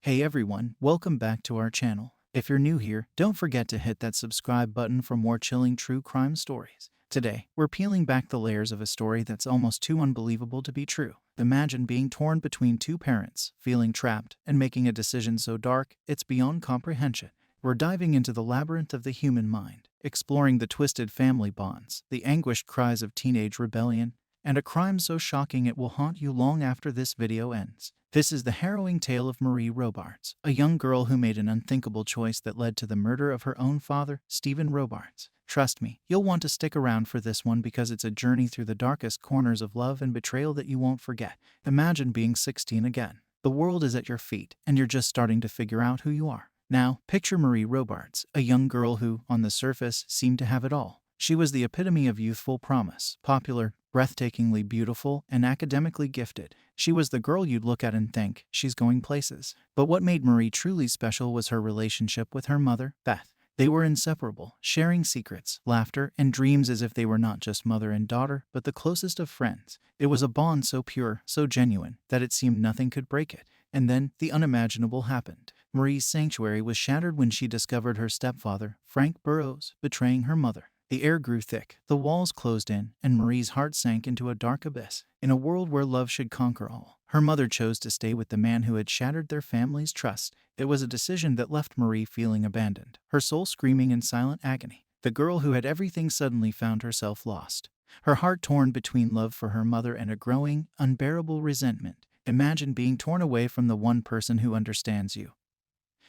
Hey everyone, welcome back to our channel. If you're new here, don't forget to hit that subscribe button for more chilling true crime stories. Today, we're peeling back the layers of a story that's almost too unbelievable to be true. Imagine being torn between two parents, feeling trapped, and making a decision so dark it's beyond comprehension. We're diving into the labyrinth of the human mind, exploring the twisted family bonds, the anguished cries of teenage rebellion, and a crime so shocking it will haunt you long after this video ends. This is the harrowing tale of Marie Robards, a young girl who made an unthinkable choice that led to the murder of her own father, Stephen Robards. Trust me, you'll want to stick around for this one because it's a journey through the darkest corners of love and betrayal that you won't forget. Imagine being 16 again. The world is at your feet, and you're just starting to figure out who you are. Now, picture Marie Robards, a young girl who, on the surface, seemed to have it all. She was the epitome of youthful promise, popular, breathtakingly beautiful, and academically gifted. She was the girl you'd look at and think, she's going places. But what made Marie truly special was her relationship with her mother, Beth. They were inseparable, sharing secrets, laughter, and dreams as if they were not just mother and daughter, but the closest of friends. It was a bond so pure, so genuine, that it seemed nothing could break it. And then, the unimaginable happened. Marie's sanctuary was shattered when she discovered her stepfather, Frank Burroughs, betraying her mother. The air grew thick, the walls closed in, and Marie's heart sank into a dark abyss. In a world where love should conquer all, her mother chose to stay with the man who had shattered their family's trust. It was a decision that left Marie feeling abandoned, her soul screaming in silent agony. The girl who had everything suddenly found herself lost, her heart torn between love for her mother and a growing, unbearable resentment. Imagine being torn away from the one person who understands you,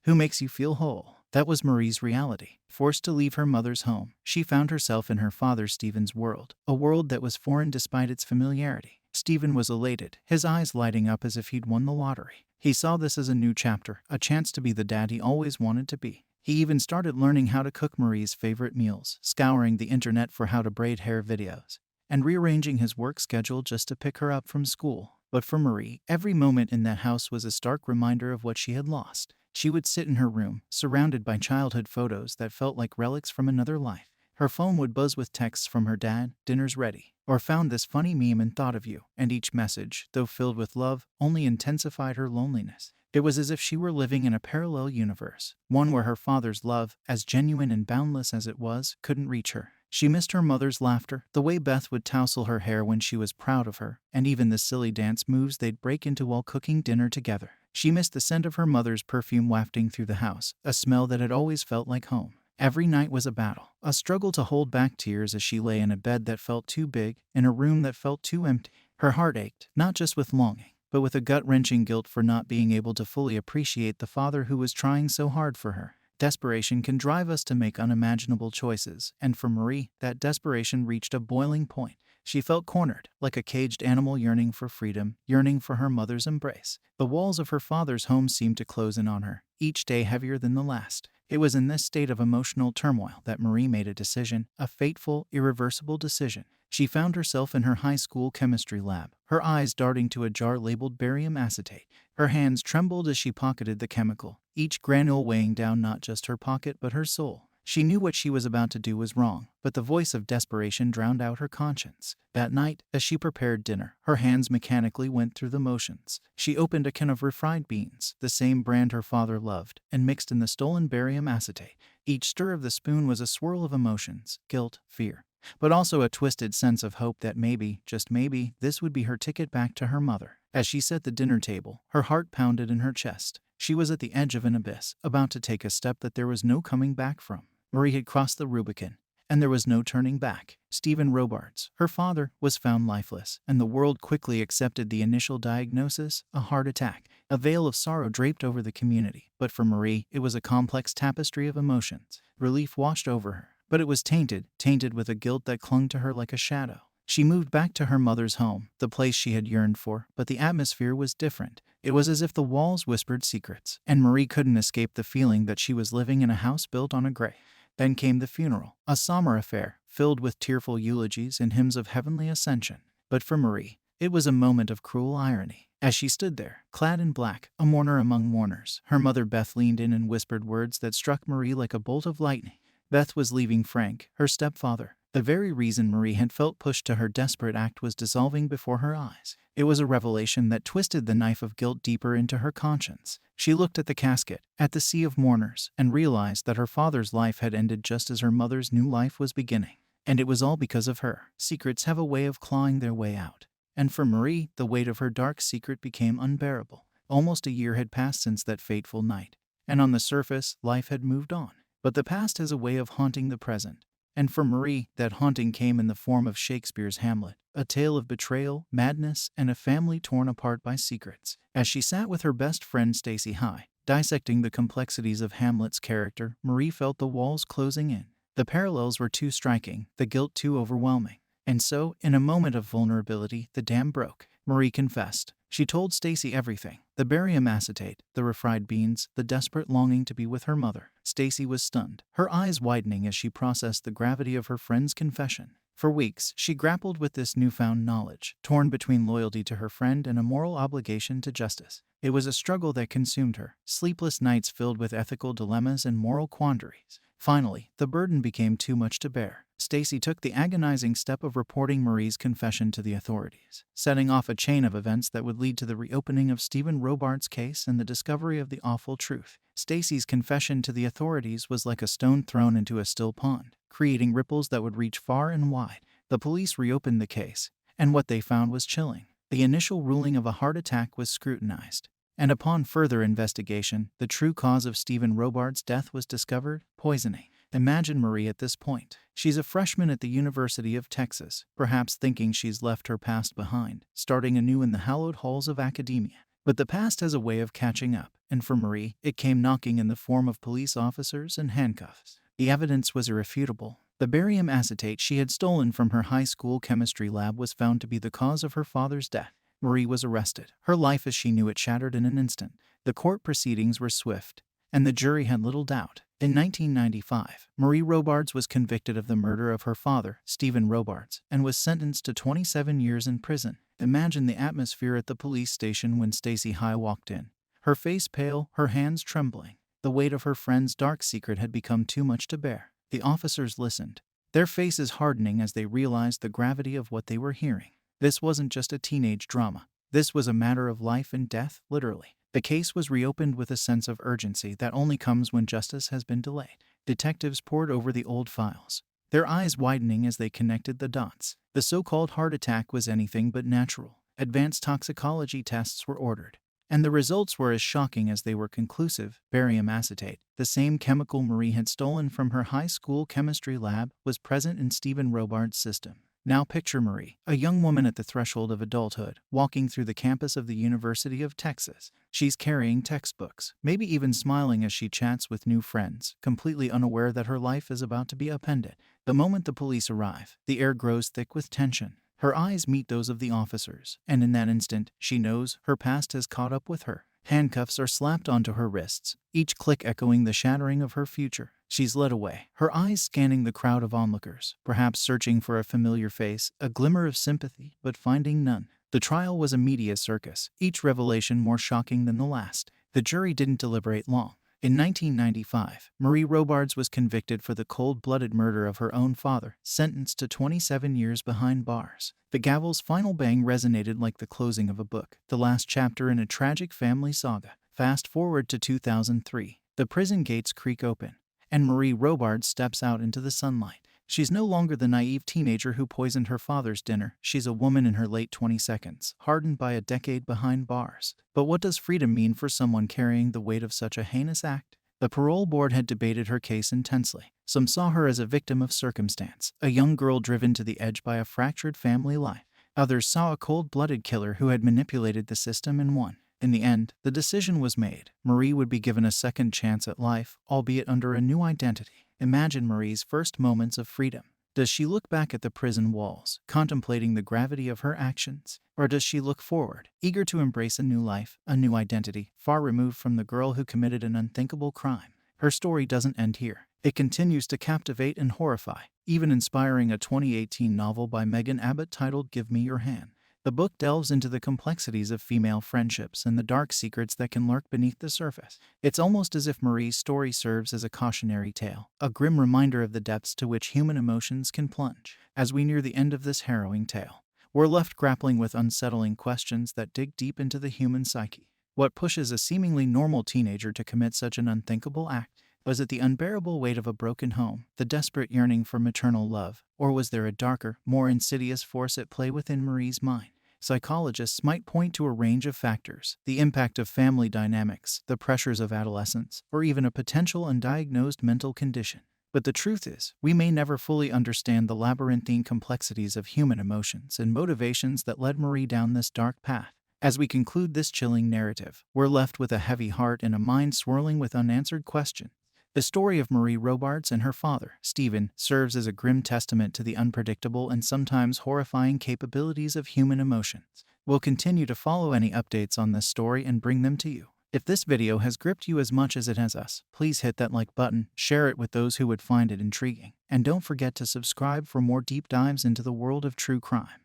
who makes you feel whole. That was Marie's reality. Forced to leave her mother's home, she found herself in her father Stephen's world, a world that was foreign despite its familiarity. Stephen was elated, his eyes lighting up as if he'd won the lottery. He saw this as a new chapter, a chance to be the dad he always wanted to be. He even started learning how to cook Marie's favorite meals, scouring the internet for how to braid hair videos, and rearranging his work schedule just to pick her up from school. But for Marie, every moment in that house was a stark reminder of what she had lost. She would sit in her room, surrounded by childhood photos that felt like relics from another life. Her phone would buzz with texts from her dad, "Dinner's ready," or "Found this funny meme and thought of you," and each message, though filled with love, only intensified her loneliness. It was as if she were living in a parallel universe, one where her father's love, as genuine and boundless as it was, couldn't reach her. She missed her mother's laughter, the way Beth would tousle her hair when she was proud of her, and even the silly dance moves they'd break into while cooking dinner together. She missed the scent of her mother's perfume wafting through the house, a smell that had always felt like home. Every night was a battle, a struggle to hold back tears as she lay in a bed that felt too big, in a room that felt too empty. Her heart ached, not just with longing, but with a gut-wrenching guilt for not being able to fully appreciate the father who was trying so hard for her. Desperation can drive us to make unimaginable choices, and for Marie, that desperation reached a boiling point. She felt cornered, like a caged animal yearning for freedom, yearning for her mother's embrace. The walls of her father's home seemed to close in on her, each day heavier than the last. It was in this state of emotional turmoil that Marie made a decision, a fateful, irreversible decision. She found herself in her high school chemistry lab, her eyes darting to a jar labeled barium acetate. Her hands trembled as she pocketed the chemical, each granule weighing down not just her pocket but her soul. She knew what she was about to do was wrong, but the voice of desperation drowned out her conscience. That night, as she prepared dinner, her hands mechanically went through the motions. She opened a can of refried beans, the same brand her father loved, and mixed in the stolen barium acetate. Each stir of the spoon was a swirl of emotions, guilt, fear, but also a twisted sense of hope that maybe, just maybe, this would be her ticket back to her mother. As she sat at the dinner table, her heart pounded in her chest. She was at the edge of an abyss, about to take a step that there was no coming back from. Marie had crossed the Rubicon, and there was no turning back. Stephen Robards, her father, was found lifeless, and the world quickly accepted the initial diagnosis, a heart attack. A veil of sorrow draped over the community, but for Marie, it was a complex tapestry of emotions. Relief washed over her, but it was tainted with a guilt that clung to her like a shadow. She moved back to her mother's home, the place she had yearned for, but the atmosphere was different. It was as if the walls whispered secrets, and Marie couldn't escape the feeling that she was living in a house built on a grave. Then came the funeral, a somber affair, filled with tearful eulogies and hymns of heavenly ascension. But for Marie, it was a moment of cruel irony. As she stood there, clad in black, a mourner among mourners, her mother Beth leaned in and whispered words that struck Marie like a bolt of lightning. Beth was leaving Frank, her stepfather. The very reason Marie had felt pushed to her desperate act was dissolving before her eyes. It was a revelation that twisted the knife of guilt deeper into her conscience. She looked at the casket, at the sea of mourners, and realized that her father's life had ended just as her mother's new life was beginning. And it was all because of her. Secrets have a way of clawing their way out. And for Marie, the weight of her dark secret became unbearable. Almost a year had passed since that fateful night, and on the surface, life had moved on. But the past has a way of haunting the present. And for Marie, that haunting came in the form of Shakespeare's Hamlet, a tale of betrayal, madness, and a family torn apart by secrets. As she sat with her best friend Stacy High, dissecting the complexities of Hamlet's character, Marie felt the walls closing in. The parallels were too striking, the guilt too overwhelming. And so, in a moment of vulnerability, the dam broke. Marie confessed. She told Stacy everything. The barium acetate, the refried beans, the desperate longing to be with her mother. Stacy was stunned, her eyes widening as she processed the gravity of her friend's confession. For weeks, she grappled with this newfound knowledge, torn between loyalty to her friend and a moral obligation to justice. It was a struggle that consumed her, sleepless nights filled with ethical dilemmas and moral quandaries. Finally, the burden became too much to bear. Stacy took the agonizing step of reporting Marie's confession to the authorities, setting off a chain of events that would lead to the reopening of Stephen Robards' case and the discovery of the awful truth. Stacy's confession to the authorities was like a stone thrown into a still pond, creating ripples that would reach far and wide. The police reopened the case, and what they found was chilling. The initial ruling of a heart attack was scrutinized, and upon further investigation, the true cause of Stephen Robards' death was discovered: poisoning. Imagine Marie at this point. She's a freshman at the University of Texas, perhaps thinking she's left her past behind, starting anew in the hallowed halls of academia. But the past has a way of catching up, and for Marie, it came knocking in the form of police officers and handcuffs. The evidence was irrefutable. The barium acetate she had stolen from her high school chemistry lab was found to be the cause of her father's death. Marie was arrested. Her life as she knew it shattered in an instant. The court proceedings were swift, and the jury had little doubt. In 1995, Marie Robards was convicted of the murder of her father, Stephen Robards, and was sentenced to 27 years in prison. Imagine the atmosphere at the police station when Stacy High walked in. Her face pale, her hands trembling. The weight of her friend's dark secret had become too much to bear. The officers listened, their faces hardening as they realized the gravity of what they were hearing. This wasn't just a teenage drama. This was a matter of life and death, literally. The case was reopened with a sense of urgency that only comes when justice has been delayed. Detectives pored over the old files, their eyes widening as they connected the dots. The so-called heart attack was anything but natural. Advanced toxicology tests were ordered, and the results were as shocking as they were conclusive. Barium acetate, the same chemical Marie had stolen from her high school chemistry lab, was present in Stephen Robards' system. Now picture Marie, a young woman at the threshold of adulthood, walking through the campus of the University of Texas. She's carrying textbooks, maybe even smiling as she chats with new friends, completely unaware that her life is about to be upended. The moment the police arrive, the air grows thick with tension. Her eyes meet those of the officers, and in that instant, she knows her past has caught up with her. Handcuffs are slapped onto her wrists, each click echoing the shattering of her future. She's led away, her eyes scanning the crowd of onlookers, perhaps searching for a familiar face, a glimmer of sympathy, but finding none. The trial was a media circus, each revelation more shocking than the last. The jury didn't deliberate long. In 1995, Marie Robards was convicted for the cold-blooded murder of her own father, sentenced to 27 years behind bars. The gavel's final bang resonated like the closing of a book, the last chapter in a tragic family saga. Fast forward to 2003. The prison gates creak open, and Marie Robards steps out into the sunlight. She's no longer the naive teenager who poisoned her father's dinner. She's a woman in her late 22nd, hardened by a decade behind bars. But what does freedom mean for someone carrying the weight of such a heinous act? The parole board had debated her case intensely. Some saw her as a victim of circumstance, a young girl driven to the edge by a fractured family life. Others saw a cold-blooded killer who had manipulated the system and won. In the end, the decision was made. Marie would be given a second chance at life, albeit under a new identity. Imagine Marie's first moments of freedom. Does she look back at the prison walls, contemplating the gravity of her actions? Or does she look forward, eager to embrace a new life, a new identity, far removed from the girl who committed an unthinkable crime? Her story doesn't end here. It continues to captivate and horrify, even inspiring a 2018 novel by Megan Abbott titled Give Me Your Hand. The book delves into the complexities of female friendships and the dark secrets that can lurk beneath the surface. It's almost as if Marie's story serves as a cautionary tale, a grim reminder of the depths to which human emotions can plunge. As we near the end of this harrowing tale, we're left grappling with unsettling questions that dig deep into the human psyche. What pushes a seemingly normal teenager to commit such an unthinkable act? Was it the unbearable weight of a broken home, the desperate yearning for maternal love, or was there a darker, more insidious force at play within Marie's mind? Psychologists might point to a range of factors: the impact of family dynamics, the pressures of adolescence, or even a potential undiagnosed mental condition. But the truth is, we may never fully understand the labyrinthine complexities of human emotions and motivations that led Marie down this dark path. As we conclude this chilling narrative, we're left with a heavy heart and a mind swirling with unanswered questions. The story of Marie Robards and her father, Stephen, serves as a grim testament to the unpredictable and sometimes horrifying capabilities of human emotions. We'll continue to follow any updates on this story and bring them to you. If this video has gripped you as much as it has us, please hit that like button, share it with those who would find it intriguing, and don't forget to subscribe for more deep dives into the world of true crime.